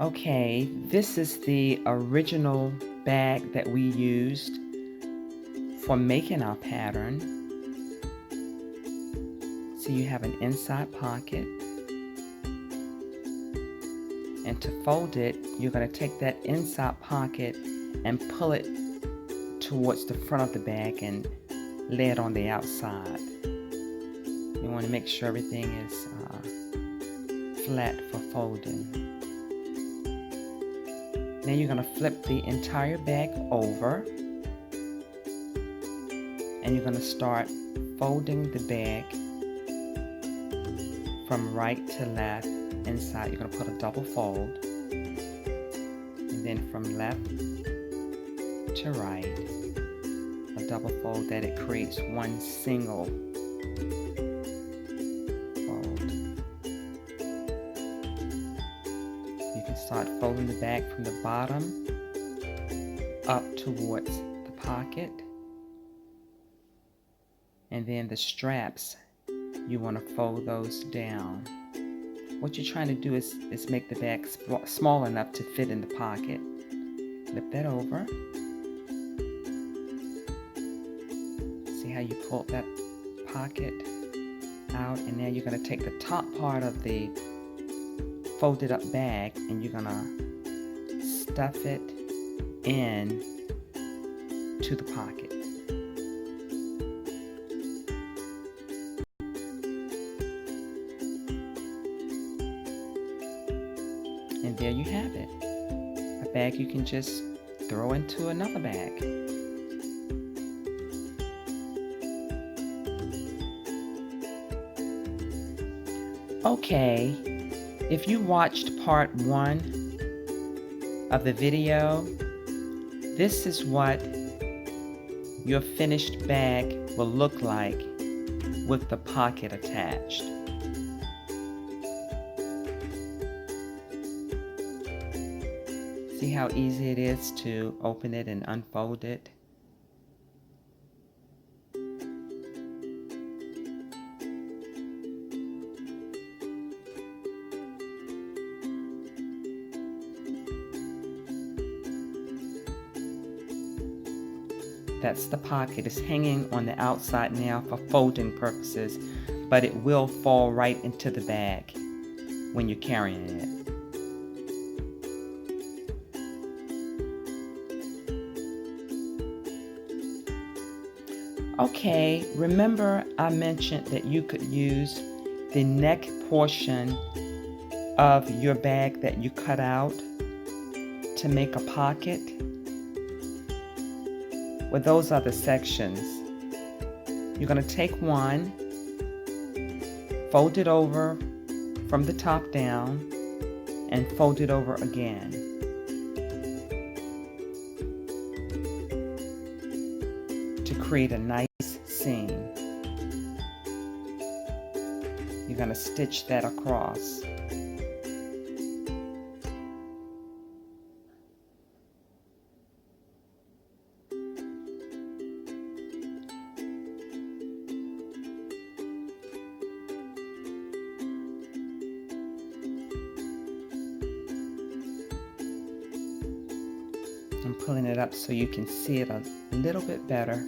Okay, this is the original bag that we used for making our pattern. So you have an inside pocket, and to fold it, you're going to take that inside pocket and pull it towards the front of the bag and lay it on the outside. You want to make sure everything is flat for folding. Now you're going to flip the entire bag over, and you're going to start folding the bag from right to left. Inside, you're going to put a double fold, and then from left to right, a double fold that it creates one single fold. You can start folding the bag from the bottom up towards the pocket, and then the straps, you want to fold those down. What you're trying to do is make the bag small enough to fit in the pocket. Flip that over. See how you pulled that pocket out, and now you're going to take the top part of the folded up bag and you're going to stuff it in to the pocket. And there you have it. A bag you can just throw into another bag. Okay, if you watched part 1 of the video, this is what your finished bag will look like with the pocket attached. See how easy it is to open it and unfold it? That's the pocket. It's hanging on the outside now for folding purposes, but it will fall right into the bag when you're carrying it. Okay, remember I mentioned that you could use the neck portion of your bag that you cut out to make a pocket? Well, those are the sections. You're going to take one, fold it over from the top down, and fold it over again. To create a nice seam. You're going to stitch that across. I'm pulling it up so you can see it a little bit better.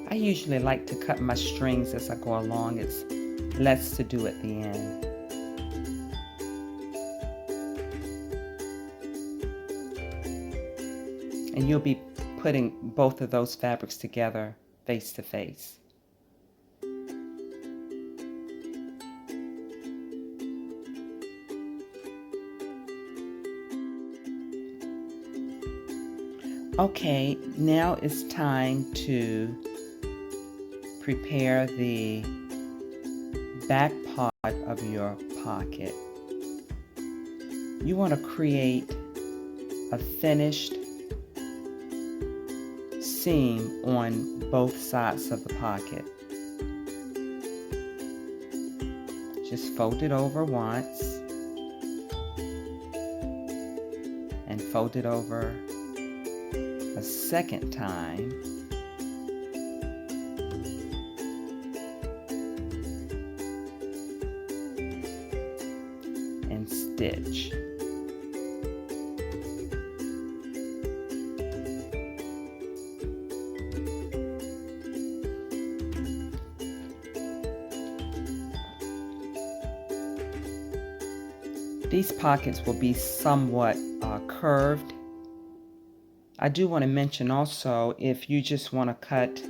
I usually like to cut my strings as I go along. It's less to do at the end. And you'll be putting both of those fabrics together face to face. Okay, now it's time to prepare the back part of your pocket, you want to create a finished seam on both sides of the pocket. Just fold it over once and fold it over a second time, and stitch. These pockets will be somewhat curved. I do want to mention also, if you just want to cut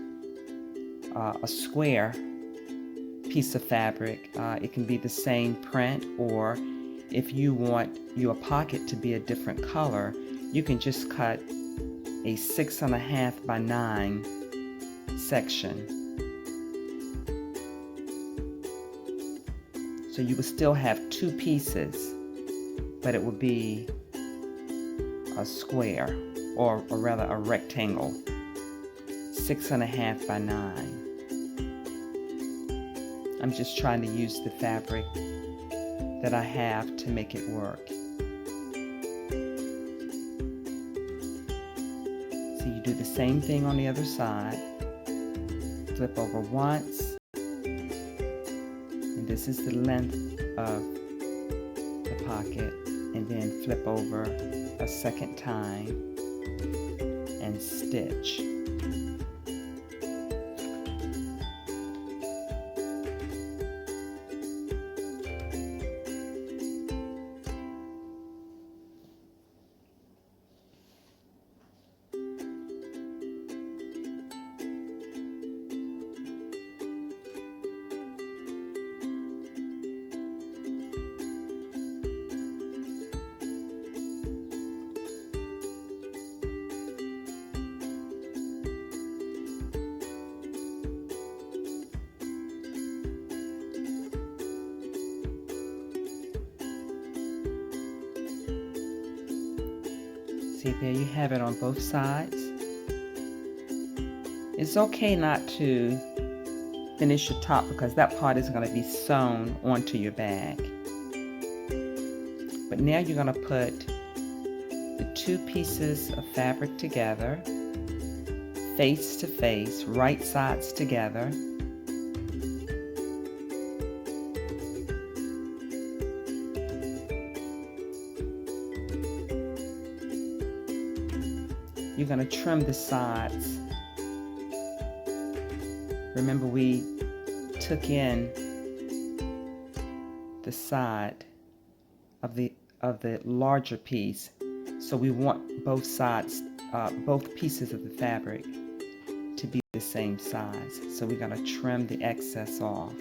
a square piece of fabric, it can be the same print, or if you want your pocket to be a different color, you can just cut a 6.5 by 9 section. So you will still have two pieces, but it will be a square, or rather a rectangle, 6.5 by 9. I'm just trying to use the fabric that I have to make it work. So you do the same thing on the other side. Flip over once, and this is the length of the pocket, and then flip over a second time and stitch. See, there you have it on both sides. It's okay not to finish your top because that part is going to be sewn onto your bag. But now you're going to put the two pieces of fabric together, face to face, right sides together. You're going to trim the sides. Remember, we took in the side of the larger piece, so we want both sides, both pieces of the fabric to be the same size. So we're going to trim the excess off.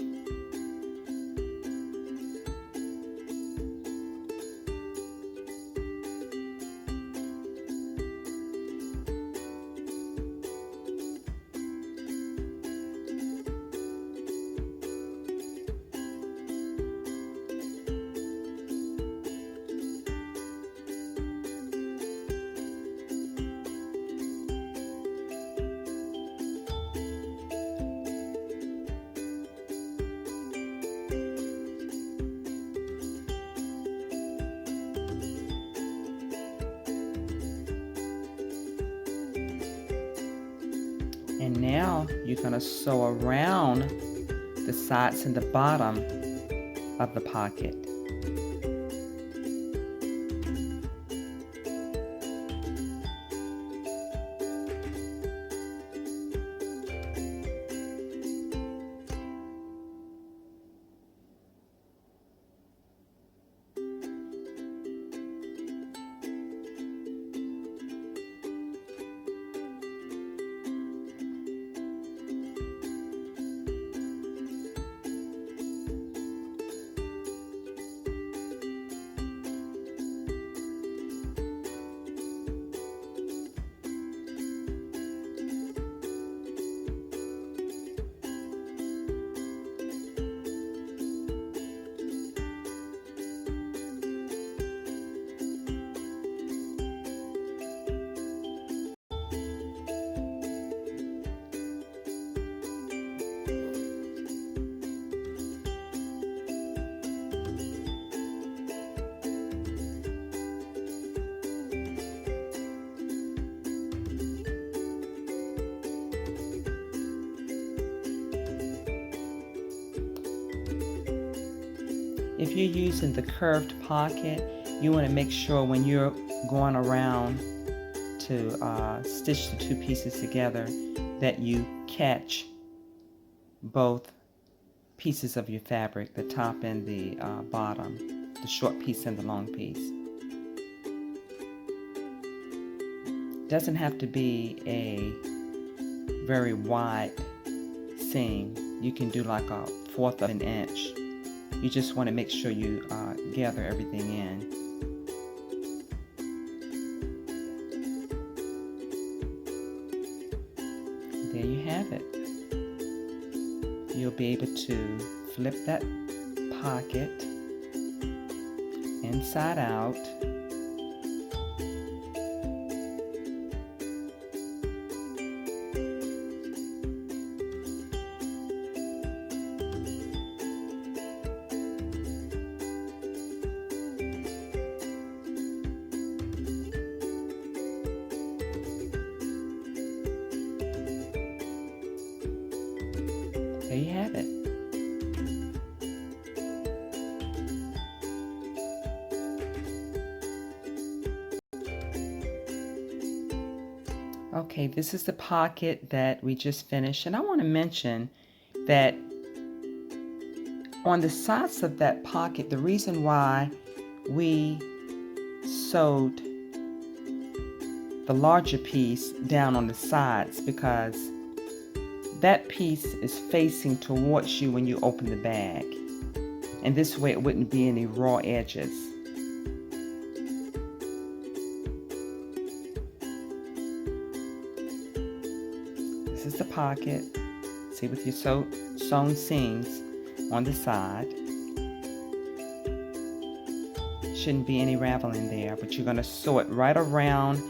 And now you're going to sew around the sides and the bottom of the pocket. if you're using the curved pocket, you want to make sure when you're going around to stitch the two pieces together that you catch both pieces of your fabric, the top and the bottom, the short piece and the long piece. Doesn't have to be a very wide seam. You can do like a 1/4 of an inch. You just want to make sure you gather everything in. There you have it. You'll be able to flip that pocket inside out. There you have it. Okay, this is the pocket that we just finished, and I want to mention that on the sides of that pocket, the reason why we sewed the larger piece down on the sides, because that piece is facing towards you when you open the bag, and this way it wouldn't be any raw edges. This is the pocket. See, with your sewn seams on the side. Shouldn't be any raveling there, but you're going to sew it right around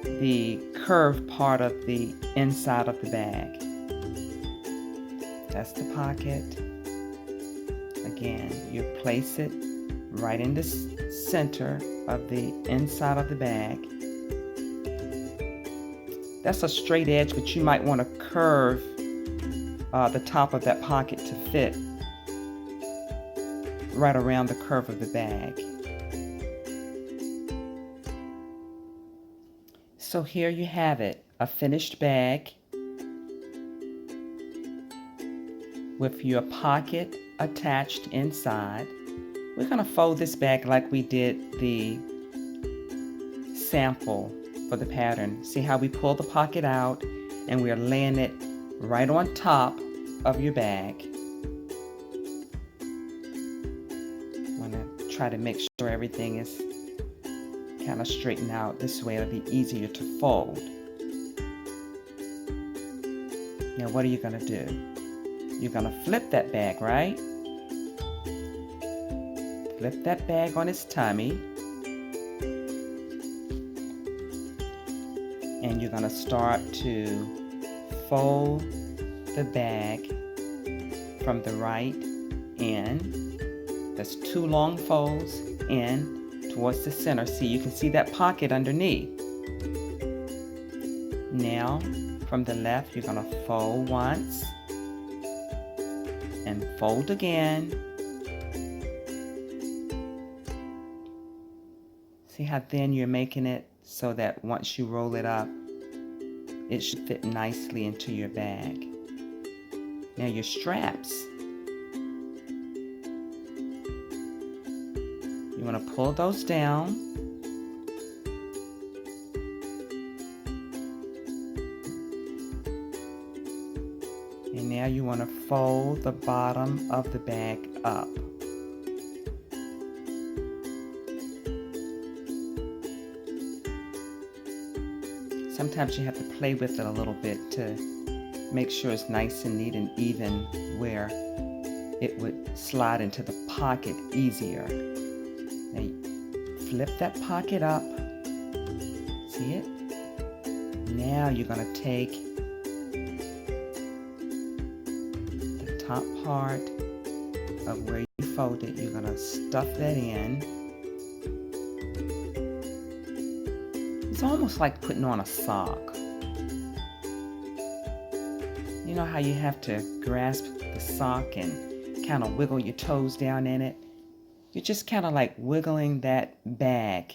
the curved part of the inside of the bag. That's the pocket. Again, you place it right in the center of the inside of the bag. That's a straight edge, but you might want to curve the top of that pocket to fit right around the curve of the bag. So here you have it, a finished bag with your pocket attached inside. We're going to fold this bag like we did the sample for the pattern. See how we pull the pocket out and we're laying it right on top of your bag. I want to try to make sure everything is kind of straightened out. This way it'll be easier to fold. Now what are you going to do? You're going to flip that bag, right? Flip that bag on its tummy. And you're going to start to fold the bag from the right end. That's 2 long folds in towards the center. See, you can see that pocket underneath. Now, from the left, you're going to fold once and fold again. See how thin you're making it so that once you roll it up, it should fit nicely into your bag. Now your straps, you want to pull those down. And now you want to fold the bottom of the bag up. Sometimes you have to play with it a little bit to make sure it's nice and neat and even where it would slide into the pocket easier. Now you flip that pocket up. See it? Now you're going to take the top part of where you fold it. You're going to stuff that in. It's almost like putting on a sock. You know how you have to grasp the sock and kind of wiggle your toes down in it? You're just kind of like wiggling that bag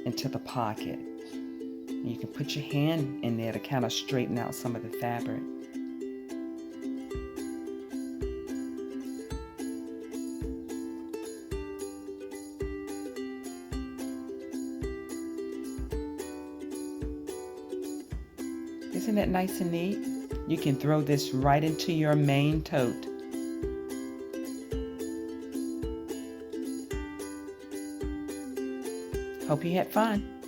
into the pocket. You can put your hand in there to kind of straighten out some of the fabric. Isn't that nice and neat? You can throw this right into your main tote. Hope you had fun.